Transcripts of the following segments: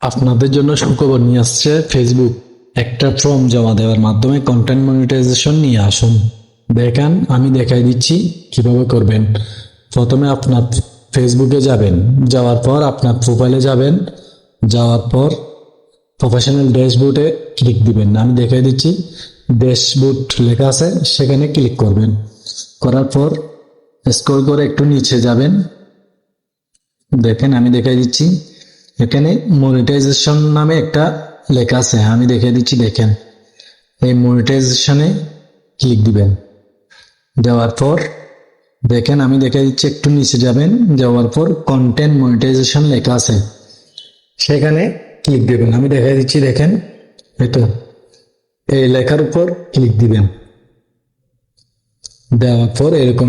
আপনাদের জন্য সুখবর নিয়ে আসছে ফেসবুক। একটা ফর্ম জমা দেওয়ার মাধ্যমে কন্টেন্ট মনিটাইজেশন নিয়ে আসুন। দেখেন, আমি দেখাই দিচ্ছি কিভাবে করবেন। প্রথমে আপনার ফেসবুকে যাবেন, যাওয়ার পর আপনার প্রোফাইলে যাবেন, যাওয়ার পর প্রফেশনাল ড্যাশবোর্ডে ক্লিক দিবেন। আমি দেখাই দিচ্ছি, ড্যাশবোর্ড লেখা আছে, সেখানে ক্লিক করবেন। করার পর স্ক্রল করে একটু নিচে যাবেন। দেখেন, আমি দেখাই দিচ্ছি, এখানে মনিটাইজেশন নামে একটা লেখা আছে, আমি দেখিয়ে দিচ্ছি। দেখেন, এই মনিটাইজেশনে ক্লিক দিবেন। দেওয়ার পর দেখেন, আমি দেখিয়ে দিচ্ছি, একটু নিচে যাবেন, যাওয়ার পর কন্টেন্ট মনিটাইজেশন লেখা আছে, সেখানে ক্লিক দিবেন। আমি দেখিয়ে দিচ্ছি, দেখেন, এটা এই লেখার উপর ক্লিক দিবেন। দেওয়ার পর এরকম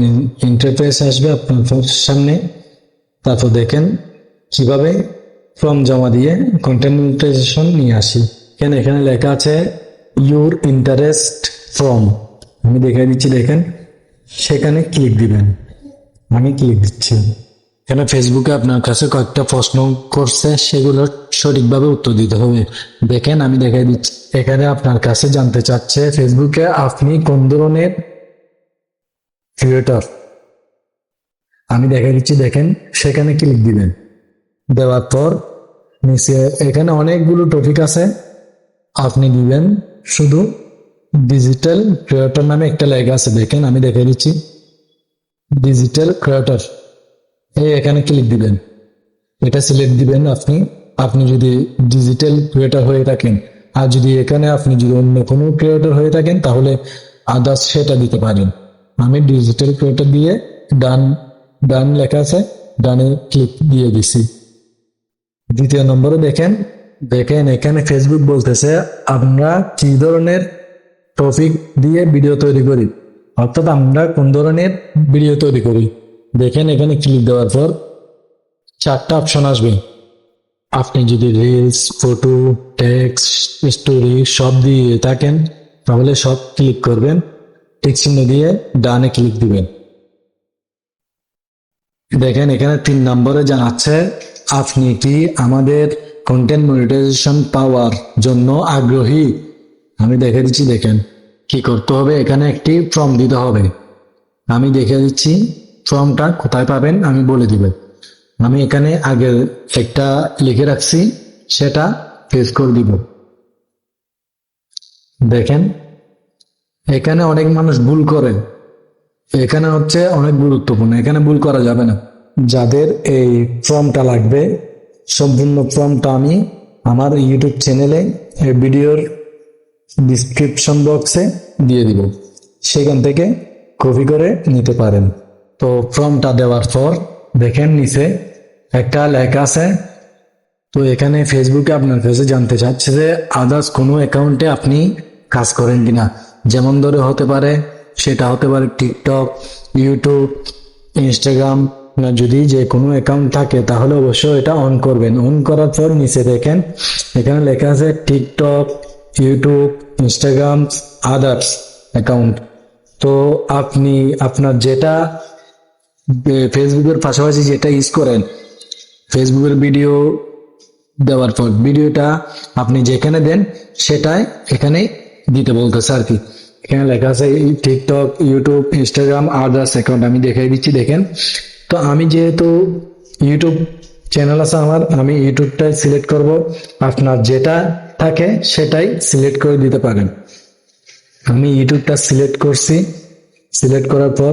ইন্টারফেস আসবে আপনার সামনে। তারপর দেখেন কিভাবে ফর্ম জমা দিয়ে কন্টেন্ট মনিটাইজেশন নিয়ে আসি। এখানে লেখা আছে ইউর ইন্টারেস্ট ফর্ম, আমি দেখাই দিচ্ছি। দেখেন, সেখানে ক্লিক দিবেন। আমি ক্লিক দিচ্ছি। এখানে ফেসবুকে আপনার কাছে কয়েকটা প্রশ্ন করছে, সেগুলো সঠিকভাবে উত্তর দিতে হবে। দেখেন, আমি দেখাই দিচ্ছি। এখানে আপনার কাছে জানতে চাচ্ছে ফেসবুকে আপনি কোন ধরনের ক্রিয়েটর। আমি দেখাই দিচ্ছি, দেখেন, সেখানে ক্লিক দিবেন। দেওয়ার পর নিচে এখানে অনেকগুলো টপিক আছে, আপনি দিবেন শুধু ডিজিটাল ক্রিয়েটর নামে একটা লেখা আছে। দেখেন, আমি দেখাই দিচ্ছি, ডিজিটাল ক্রিয়েটর, এখানে ক্লিক দিবেন। এটা সিলেক্ট দিবেন আপনি আপনি যদি ডিজিটাল ক্রিয়েটর হয়ে থাকেন। আর যদি এখানে আপনি যদি অন্য কোনো ক্রিয়েটর হয়ে থাকেন, তাহলে আদার্স সেটা দিতে পারেন। আমি ডিজিটাল ক্রিয়েটর দিয়ে ডান ডান লেখা আছে, ডানে ক্লিক দিয়ে দিছি। দ্বিতীয় নম্বরে দেখেন দেখেন এখানে ফেসবুক বলতেছে আমরা কি ধরনের টপিক দিয়ে ভিডিও তৈরি করি, অর্থাৎ আমরা কোন ধরনের ভিডিও তৈরি করি। দেখেন, এখানে ক্লিক দেওয়ার পর চারটা অপশন আসবে। আপনি যদি রিলস, ফটো, টেক্সট, স্টোরি সব দিয়ে থাকেন, তাহলে সব ক্লিক করবেন, টিক চিহ্ন দিয়ে ডানে ক্লিক দিবেন। দেখেন, এখানে 3 নম্বরে জানাচ্ছে আপনি কি আমাদের কন্টেন্ট মনিটাইজেশন পাওয়ার জন্য আগ্রহী। আমি দেখে দিচ্ছি। দেখেন কি করতে হবে, এখানে একটি ফর্ম দিতে হবে। আমি দেখে দিচ্ছি ফর্মটা কোথায় পাবেন, আমি বলে দিব। আমি এখানে আগে একটা লিখে রাখছি, সেটা পেস্ট করে দিব। দেখেন, এখানে অনেক মানুষ ভুল করে, এখানে হচ্ছে অনেক গুরুত্বপূর্ণ, এখানে ভুল করা যাবে না। যাদের এই ফর্মটা লাগবে, সম্পূর্ণ ফর্মটা আমি আমার ইউটিউব চ্যানেলে ভিডিওর ডিসক্রিপশন বক্সে দিয়ে দিব, সেখান থেকে কপি করে নিতে পারেন। তো ফর্মটা দেওয়ার পর দেখেন নিচে একটা লেখা আছে। তো এখানে ফেসবুকে আপনার কাছে জানতে চাচ্ছে যে আদার্স কোনো অ্যাকাউন্টে আপনি কাজ করেন কিনা। যেমন ধরে হতে পারে, সেটা হতে পারে টিকটক, ইউটিউব, ইনস্টাগ্রাম, না যদি যে কোনো অ্যাকাউন্ট থাকে তাহলে অবশ্যই এটা অন করবেন। অন করার পর নিচে দেখেন এখানে লেখা আছে TikTok, YouTube, Instagram, others account. তো আপনি আপনার যেটা ফেসবুকের পাশাপাশি যেটা ইউজ করেন, ফেসবুকের ভিডিও দেওয়ার পর ভিডিওটা আপনি যেখানে দেন সেটাই এখানে দিতে বলতেছে আর কি। এখানে লেখা আছে TikTok, YouTube, Instagram, others account, আমি দেখাই দিচ্ছি। দেখেন, তো আমি যেহেতু ইউটিউব চ্যানেল আছে আমার, আমি ইউটিউবটাই সিলেক্ট করব। আপনার যেটা থাকে সেটাই সিলেক্ট করে দিতে পারেন। আমি ইউটিউবটা সিলেক্ট করছি। সিলেক্ট করার পর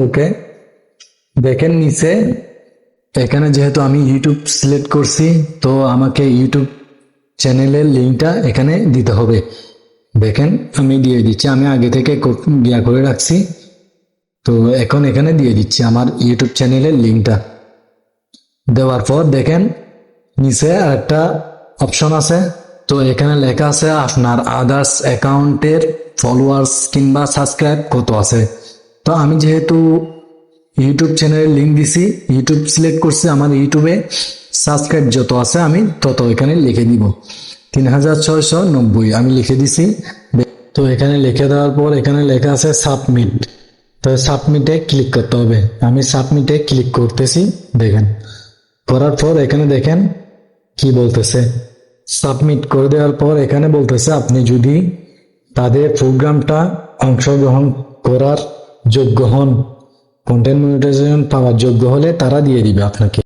ওকে, দেখেন নিচে এখানে যেহেতু আমি ইউটিউব সিলেক্ট করছি, তো আমাকে ইউটিউব চ্যানেলের লিঙ্কটা এখানে দিতে হবে। দেখেন, আমি দিয়ে দিচ্ছি, আমি আগে থেকে ইয়া করে রাখছি। তো এখন এখানে দিয়ে দিচ্ছি আমার ইউটিউব চ্যানেলের লিঙ্কটা। দেওয়ার পর দেখেন নিচে একটা অপশন আছে। তো এখানে লেখা আছে আপনার আদার্স অ্যাকাউন্টের ফলোয়ার্স কিংবা সাবস্ক্রাইব কত আছে। তো আমি যেহেতু ইউটিউব চ্যানেলের লিঙ্ক দিছি, ইউটিউব সিলেক্ট করছি, আমার ইউটিউবে সাবস্ক্রাইব যত আছে আমি তত এখানে লিখে দিব। 3690 আমি লিখে দিছি। তো এখানে লিখে দেওয়ার পর এখানে লেখা আছে সাবমিট। তো সাবমিটে ক্লিক করতে হবে। আমি সাবমিটে ক্লিক করতেছি। দেখেন, করার পর এখানে দেখেন কি বলতেছে, সাবমিট করে দেওয়ার পর এখানে বলতেছে আপনি যদি তাদের প্রোগ্রামটা অংশগ্রহণ করার যোগ্য হন, কন্টেন্ট মনিটাইজেশন পাওয়ার যোগ্য হলে তারা দিয়ে দিবে আপনাকে।